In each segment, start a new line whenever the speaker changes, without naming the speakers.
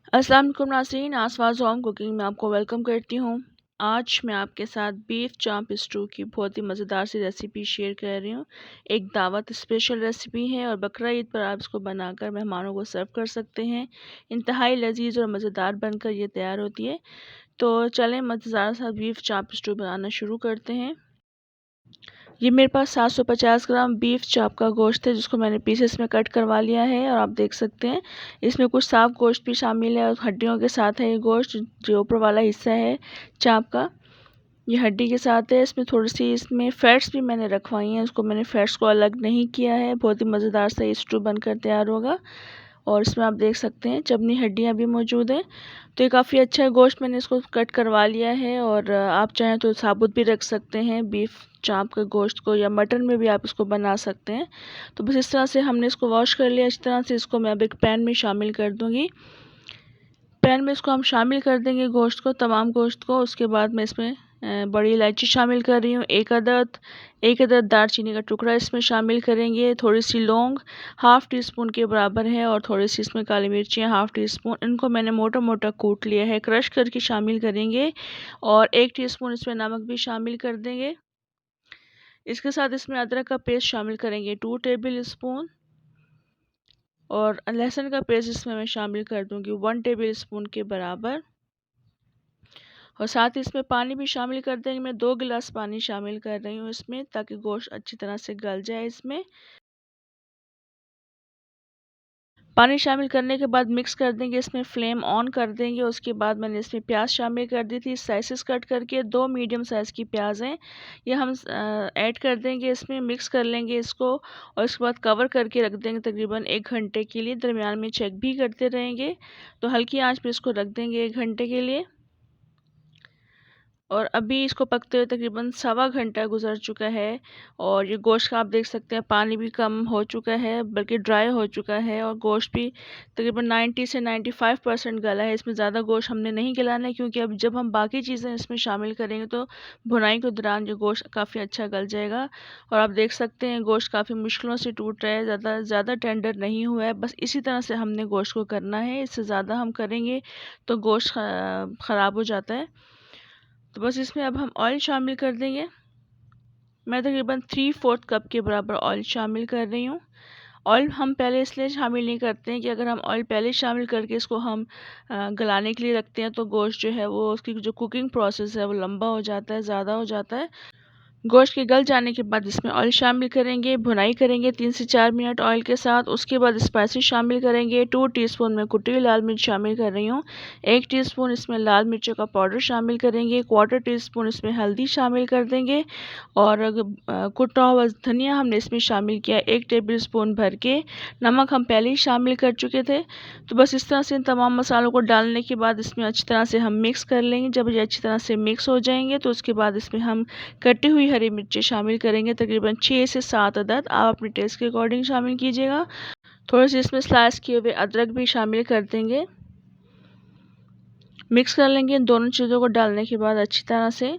अस्सलाम वालेकुम नाज़रीन, आसवाज़ होम कुकिंग में आपको वेलकम करती हूँ। आज मैं आपके साथ बीफ चांप स्टू की बहुत ही मज़ेदार सी रेसिपी शेयर कर रही हूँ। एक दावत स्पेशल रेसिपी है और बकरा ईद पर आप इसको बनाकर मेहमानों को सर्व कर सकते हैं। इंतहाई लजीज और मज़ेदार बनकर ये तैयार होती है। तो चलें मज़ेदार सा बीफ चांप स्टू बनाना शुरू करते हैं। ये मेरे पास 750 ग्राम बीफ चाप का गोश्त है, जिसको मैंने पीसेस में कट करवा लिया है। और आप देख सकते हैं इसमें कुछ साफ गोश्त भी शामिल है और हड्डियों के साथ है। ये गोश्त जो ऊपर वाला हिस्सा है चाप का, ये हड्डी के साथ है। इसमें थोड़ी सी इसमें फैट्स भी मैंने रखवाई हैं, उसको मैंने फैट्स को अलग नहीं किया है। बहुत ही मज़ेदार सा ये स्टू बनकर तैयार होगा। और इसमें आप देख सकते हैं चबनी हड्डियाँ भी मौजूद हैं। तो ये काफ़ी अच्छा है गोश्त, मैंने इसको कट करवा लिया है। और आप चाहें तो साबुत भी रख सकते हैं बीफ चाप के गोश्त को, या मटन में भी आप इसको बना सकते हैं। तो बस इस तरह से हमने इसको वॉश कर लिया। इस तरह से इसको मैं अब एक पैन में शामिल कर दूँगी। पैन में इसको हम शामिल कर देंगे गोश्त को, तमाम गोश्त को। उसके बाद मैं इसमें बड़ी इलायची शामिल कर रही हूँ, एक अदद दालचीनी का टुकड़ा इसमें शामिल करेंगे। थोड़ी सी लौंग हाफ़ टी स्पून के बराबर है, और थोड़ी सी इसमें काली मिर्चियाँ हाफ़ टी स्पून, इनको मैंने मोटा मोटा कूट लिया है, क्रश करके शामिल करेंगे। और 1 टीस्पून इसमें नमक भी शामिल कर देंगे। इसके साथ इसमें अदरक का पेस्ट शामिल करेंगे 2 टेबल स्पून, और लहसुन का पेस्ट इसमें मैं शामिल कर दूंगी 1 टेबल स्पून के बराबर। और साथ ही इसमें पानी भी शामिल कर देंगे। मैं 2 गिलास पानी शामिल कर रही हूँ इसमें, ताकि गोश्त अच्छी तरह से गल जाए इसमें। पानी शामिल करने के बाद मिक्स कर देंगे, इसमें फ्लेम ऑन कर देंगे। उसके बाद मैंने इसमें प्याज शामिल कर दी थी, स्लाइसेस कट करके 2 मीडियम साइज़ की प्याज हैं, ये हम ऐड कर देंगे इसमें, मिक्स कर लेंगे इसको। और उसके बाद कवर करके रख देंगे तकरीबन 1 घंटे के लिए। दरमियान में चेक भी करते रहेंगे। तो हल्की आंच पे इसको रख देंगे 1 घंटे के लिए। और अभी इसको पकते हुए तकरीबन सवा घंटा गुजर चुका है। और ये गोश्त का आप देख सकते हैं पानी भी कम हो चुका है, बल्कि ड्राई हो चुका है। और गोश्त भी तकरीबन 90 से 95% गला है। इसमें ज़्यादा गोश्त हमने नहीं गलाना है, क्योंकि अब जब हम बाकी चीज़ें इसमें शामिल करेंगे तो भुनाई के दौरान ये गोश्त काफ़ी अच्छा गल जाएगा। और आप देख सकते हैं गोश्त काफ़ी मुश्किलों से टूट रहा है, ज़्यादा टेंडर नहीं हुआ है। बस इसी तरह से हमने गोश्त को करना है, इससे ज़्यादा हम करेंगे तो गोश्त ख़राब हो जाता है। तो बस इसमें अब हम ऑयल शामिल कर देंगे। मैं तकरीबन 3/4 कप के बराबर ऑयल शामिल कर रही हूँ। ऑयल हम पहले इसलिए शामिल नहीं करते हैं कि अगर हम ऑयल पहले शामिल करके इसको हम गलाने के लिए रखते हैं तो गोश्त जो है वो, उसकी जो कुकिंग प्रोसेस है वो लंबा हो जाता है, ज़्यादा हो जाता है। गोश्त के गल जाने के बाद इसमें ऑयल शामिल करेंगे, भुनाई करेंगे 3 से 4 मिनट ऑयल के साथ। उसके बाद स्पाइसेस शामिल करेंगे। 2 टीस्पून में कुटी हुई लाल मिर्च शामिल कर रही हूँ। 1 टीस्पून इसमें लाल मिर्चों का पाउडर शामिल करेंगे। 1/4 टीस्पून इसमें हल्दी शामिल कर देंगे। और कुटा हुआ धनिया हमने इसमें शामिल किया 1 टेबल स्पून भर के। नमक हम पहले ही शामिल कर चुके थे। तो बस इस तरह से इन तमाम मसालों को डालने के बाद इसमें अच्छी तरह से हम मिक्स कर लेंगे। जब ये अच्छी तरह से मिक्स हो जाएंगे तो उसके बाद इसमें हम कटी हुई हरी मिर्ची शामिल करेंगे, तकरीबन 6 से 7 अदद। आप अपने टेस्ट के अकॉर्डिंग शामिल कीजिएगा। थोड़े से इसमें स्लाइस किए हुए अदरक भी शामिल कर देंगे। मिक्स कर लेंगे इन दोनों चीज़ों को डालने के बाद अच्छी तरह से।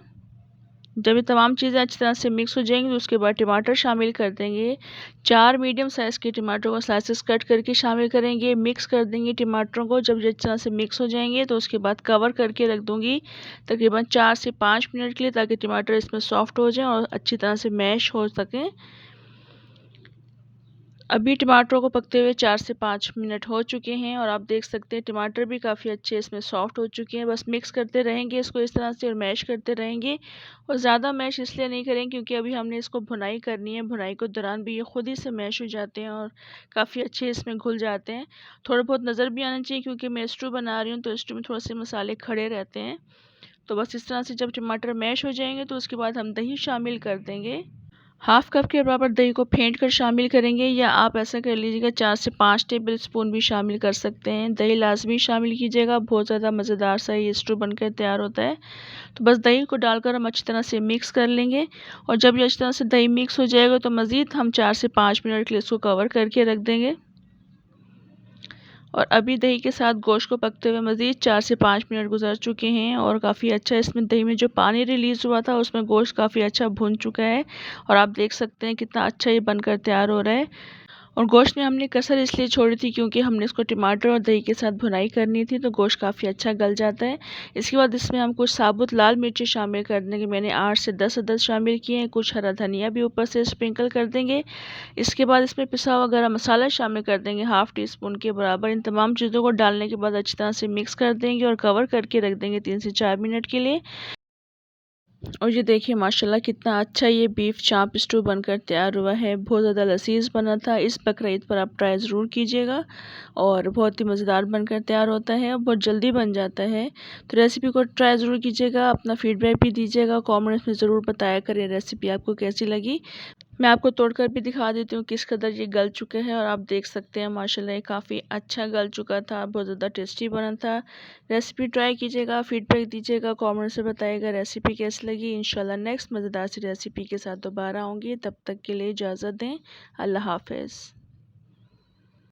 जब ये तमाम चीज़ें अच्छी तरह से मिक्स हो जाएंगी तो उसके बाद टमाटर शामिल कर देंगे। 4 मीडियम साइज़ के टमाटरों को स्लाइसेस कट करके शामिल करेंगे। मिक्स कर देंगे टमाटरों को। जब ये अच्छी तरह से मिक्स हो जाएंगे तो उसके बाद कवर करके रख दूँगी तकरीबन 4 से 5 मिनट के लिए, ताकि टमाटर इसमें सॉफ्ट हो जाएँ और अच्छी तरह से मैश हो सकें। अभी टमाटरों को पकते हुए 4 से 5 मिनट हो चुके हैं, और आप देख सकते हैं टमाटर भी काफ़ी अच्छे इसमें सॉफ्ट हो चुके हैं। बस मिक्स करते रहेंगे इसको इस तरह से और मैश करते रहेंगे। और ज़्यादा मैश इसलिए नहीं करेंगे क्योंकि अभी हमने इसको भुनाई करनी है। भुनाई के दौरान भी ये खुद ही से मैश हो जाते हैं और काफ़ी अच्छे इसमें घुल जाते हैं। थोड़ा बहुत नज़र भी आना चाहिए, क्योंकि मैं स्टू बना रही हूँ तो स्टू में थोड़े से मसाले खड़े रहते हैं। तो बस इस तरह से जब टमाटर मैश हो जाएंगे तो उसके बाद हम दही शामिल कर देंगे। हाफ कप के बराबर दही को फेंट कर शामिल करेंगे, या आप ऐसा कर लीजिएगा 4 से 5 टेबल स्पून भी शामिल कर सकते हैं। दही लाजमी शामिल कीजिएगा, बहुत ज़्यादा मज़ेदार सा ये स्टू बनकर तैयार होता है। तो बस दही को डालकर हम अच्छी तरह से मिक्स कर लेंगे। और जब ये अच्छी तरह से दही मिक्स हो जाएगा तो मज़ीद हम 4 से 5 मिनट के लिए इसको कवर करके रख देंगे। और अभी दही के साथ गोश्त को पकते हुए मज़ीद 4 से 5 मिनट गुजर चुके हैं, और काफ़ी अच्छा इसमें दही में जो पानी रिलीज़ हुआ था उसमें गोश्त काफ़ी अच्छा भुन चुका है। और आप देख सकते हैं कितना अच्छा ये बनकर तैयार हो रहा है। और गोश्त में हमने कसर इसलिए छोड़ी थी क्योंकि हमने इसको टमाटर और दही के साथ भुनाई करनी थी, तो गोश्त काफ़ी अच्छा गल जाता है। इसके बाद इसमें हम कुछ साबुत लाल मिर्ची शामिल कर देंगे। मैंने 8 से 10 अदद शामिल किए हैं। कुछ हरा धनिया भी ऊपर से स्प्रिंकल कर देंगे। इसके बाद इसमें पिसा हुआ गरम मसाला शामिल कर देंगे, हाफ़ टी स्पून के बराबर। इन तमाम चीज़ों को डालने के बाद अच्छी तरह से मिक्स कर देंगे और कवर करके रख देंगे 3 से 4 मिनट के लिए। और ये देखिए माशाल्लाह कितना अच्छा ये बीफ चाप स्टू बनकर तैयार हुआ है। बहुत ज़्यादा लजीज बना था। इस बकरीद पर आप ट्राई ज़रूर कीजिएगा और बहुत ही मज़ेदार बनकर तैयार होता है और बहुत जल्दी बन जाता है। तो रेसिपी को ट्राई ज़रूर कीजिएगा, अपना फीडबैक भी दीजिएगा, कमेंट्स में ज़रूर बताया करें रेसिपी आपको कैसी लगी। मैं आपको तोड़कर भी दिखा देती हूँ किस कदर ये गल चुके हैं और आप देख सकते हैं माशाल्लाह ये काफ़ी अच्छा गल चुका था, बहुत ज़्यादा टेस्टी बना था। रेसिपी ट्राई कीजिएगा, फीडबैक दीजिएगा, कमेंट से बताइएगा रेसिपी कैसी लगी। इंशाल्लाह नेक्स्ट मज़ेदार सी रेसिपी के साथ दोबारा आऊँगी। तब तक के लिए इजाज़त दें। अल्लाह हाफ़िज़।